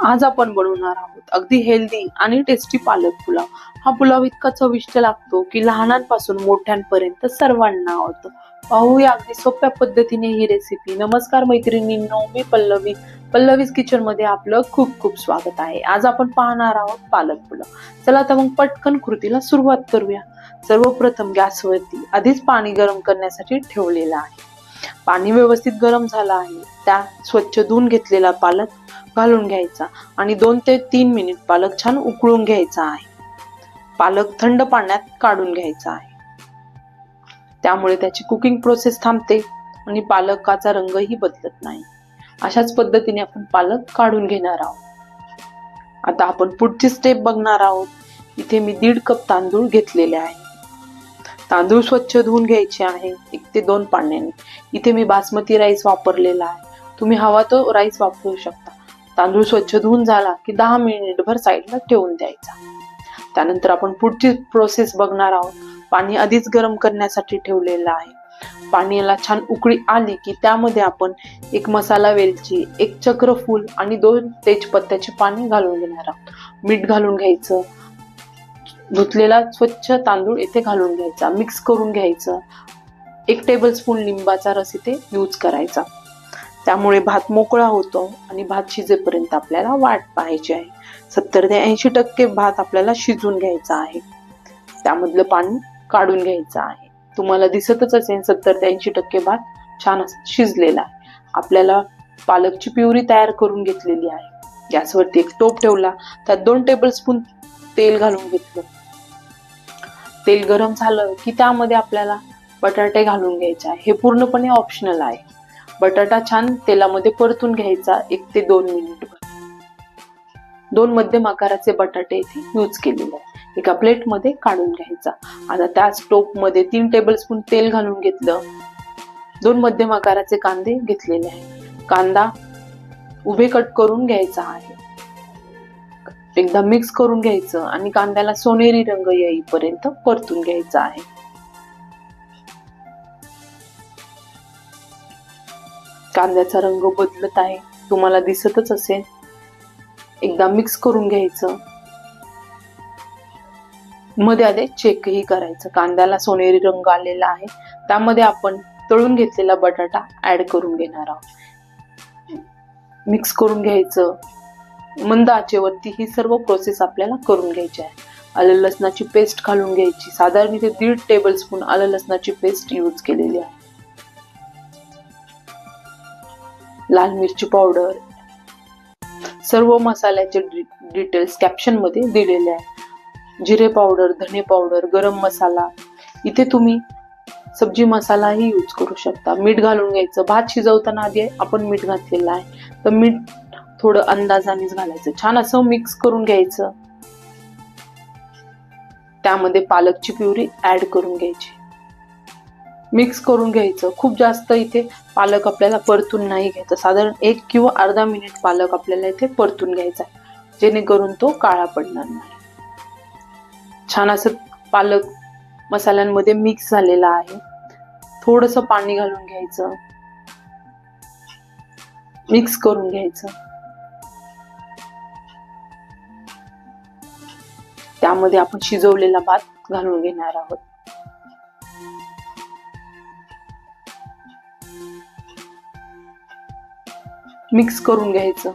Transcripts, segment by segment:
आज आपण बनवणार आहोत अगदी हेल्दी आणि टेस्टी पालक पुलाव। हा पुलाव इतका चविष्ट लागतो की लहानांपासून मोठ्यांपर्यंत सर्वांना आवडतो। पाहूया अगदी सोप्या पद्धतीने ही रेसिपी। नमस्कार मैत्रिणींनो, मी पल्लवी। पल्लवीज किचन मध्ये आपलं खूप खूप स्वागत आहे। आज आपण पाहणार आहोत पालक पुलाव। चला तर मग पटकन कृतीला सुरुवात करूया। सर्वप्रथम गॅसवरती आधीच पाणी गरम करण्यासाठी ठेवलेलं आहे। पाणी व्यवस्थित गरम झालं आहे, त्यात स्वच्छ धुवून घेतलेला पालक घालून घ्यायचा आणि 2 ते 3 मिनिट पालक छान उकळून घ्यायचा आहे। पालक थंड पाण्यात काढून घ्यायचा आहे, त्यामुळे त्याची कुकिंग प्रोसेस थांबते आणि पालकाचा रंगही बदलत नाही। अशाच पद्धतीने आपण पालक काढून घेणार आहोत। आता आपण पुढची स्टेप बघणार आहोत। इथे मी 1.5 कप तांदूळ घेतलेले आहे। तांदूळ स्वच्छ धुवून घ्यायचे आहे 1 ते 2 पाण्याने। इथे मी बासमती राईस वापरलेला आहे, तुम्ही हवा तो राईस वापरू शकता। तांदूळ स्वच्छ धुवून झाला की 10 मिनिटभर साईडला ठेवून द्यायचा। त्यानंतर आपण पुढची प्रोसेस बघणार आहोत। पाणी आधीच गरम करण्यासाठी ठेवलेलं आहे। पाण्याला छान उकळी आली की त्यामध्ये आपण 1 मसाला वेलची, 1 चक्रफूल आणि 2 तेजपत्त्याची पाने घालून घेणार आहोत। मीठ घालून घ्यायचं, धुतलेला स्वच्छ तांदूळ इथे घालून घ्यायचा, मिक्स करून घ्यायचं। 1 टेबलस्पून लिंबाचा रस इथे यूज करायचा, त्यामुळे भात मोकळा होतो आणि भात शिजेपर्यंत आपल्याला वाट पाहायची आहे। 70 ते 80% भात आपल्याला शिजून घ्यायचा आहे, त्यामधलं पाणी काढून घ्यायचं आहे। तुम्हाला दिसतच असेल 70 ते 80% भात छान शिजलेला आहे। आपल्याला पालकची प्युरी तयार करून घेतलेली आहे। गॅसवरती 1 टोप ठेवला, त्यात 2 टेबलस्पून तेल घालून घेतलं। तेल गरम झालं की त्यामध्ये आपल्याला बटाटे घालून घ्यायचे आहे। हे पूर्णपणे ऑप्शनल आहे। बटाटा छान तेलामध्ये परतून घ्यायचा 1 ते 2 मिनिट। 2 मध्यम आकाराचे बटाटे इथे यूज केलेले आहे। एका प्लेट मध्ये काढून घ्यायचा। आता त्याच टोप मध्ये 3 टेबलस्पून तेल घालून घेतलं। 2 मध्यम आकाराचे कांदे घेतलेले आहे। कांदा उभे कट करून घ्यायचा आहे। एकदा मिक्स करून घ्यायचं आणि कांद्याला सोनेरी रंग येईपर्यंत परतून घ्यायचा आहे। कांद्याचा रंग बदलत आहे, तुम्हाला दिसतच असेल। एकदा मिक्स करून घ्यायचं, मध्ये आधी चेकही करायचं। कांद्याला सोनेरी रंग आलेला आहे, त्यामध्ये आपण तळून घेतलेला बटाटा ऍड करून घेणार आहोत। मिक्स करून घ्यायचं। मंद आचेवरती ही सर्व प्रोसेस आपल्याला करून घ्यायची आहे। आलं लसणाची पेस्ट घालून घ्यायची। साधारण इथे 1.5 टेबलस्पून आलं लसणाची पेस्ट यूज केलेली आहे। लाल मिरची पावडर, सर्व मसाल्याचे डिटेल्स कॅप्शन मध्ये दिलेले आहे। जिरे पावडर, धने पावडर, गरम मसाला, इथे तुम्ही सब्जी मसालाही यूज करू शकता। मीठ घालून घ्यायचं। भात शिजवताना आधी आपण मीठ घातलेलं आहे, तर मीठ थोडं अंदाजानेच घालायचं। छान असं मिक्स करून घ्यायचं। त्यामध्ये पालकची प्युरी ऍड करून घ्यायची, मिक्स करून घ्यायचं। खूप जास्त इथे पालक आपल्याला परतून नाही घ्यायचा, साधारण 1 किंवा अर्धा मिनिट पालक आपल्याला इथे परतून घ्यायचा, जेणेकरून तो काळा पडणार नाही। छान असं पालक मसाल्यांमध्ये मिक्स झालेला आहे। थोडंसं पाणी घालून घ्यायचं, मिक्स करून घ्यायचं। त्यामध्ये आपण शिजवलेला भात घालून घेणार आहोत। मिक्स करून घ्यायचं।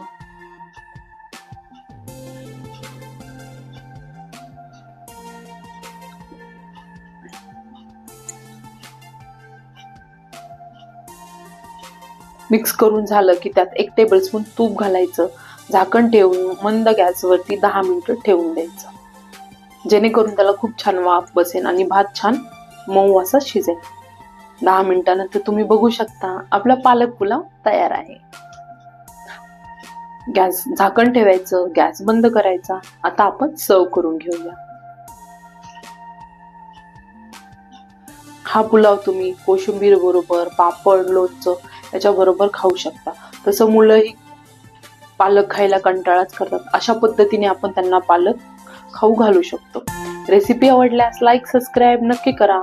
मिक्स करून झालं की त्यात 1 टेबलस्पून तूप घालायचं। झाकण ठेवून मंद गॅसवरती 10 मिनिटं ठेवून द्यायचं, जेणेकरून त्याला खूप छान वाफ बसेल आणि भात छान मऊ असा शिजेल। 10 मिनिटानंतर तुम्ही बघू शकता आपला पालक पुलाव तयार आहे। गॅस झाकण ठेवायचं, गॅस बंद करायचा। आता आपण सर्व करून घेऊया। हा पुलाव तुम्ही कोशिंबीर बरोबर, पापड, लोणचं याच्या बरोबर खाऊ शकता। तसं मुलंही पालक खायला कंटाळाच करतात, अशा पद्धतीने आपण त्यांना पालक खाऊ घालू शकतो। रेसिपी आवडल्यास लाईक, सबस्क्राईब नक्की करा।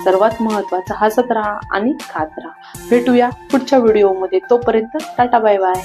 सर्वात महत्त्वाचं हसत राहा आणि खात राहा। भेटूया पुढच्या व्हिडिओमध्ये, तोपर्यंत टाटा बाय बाय।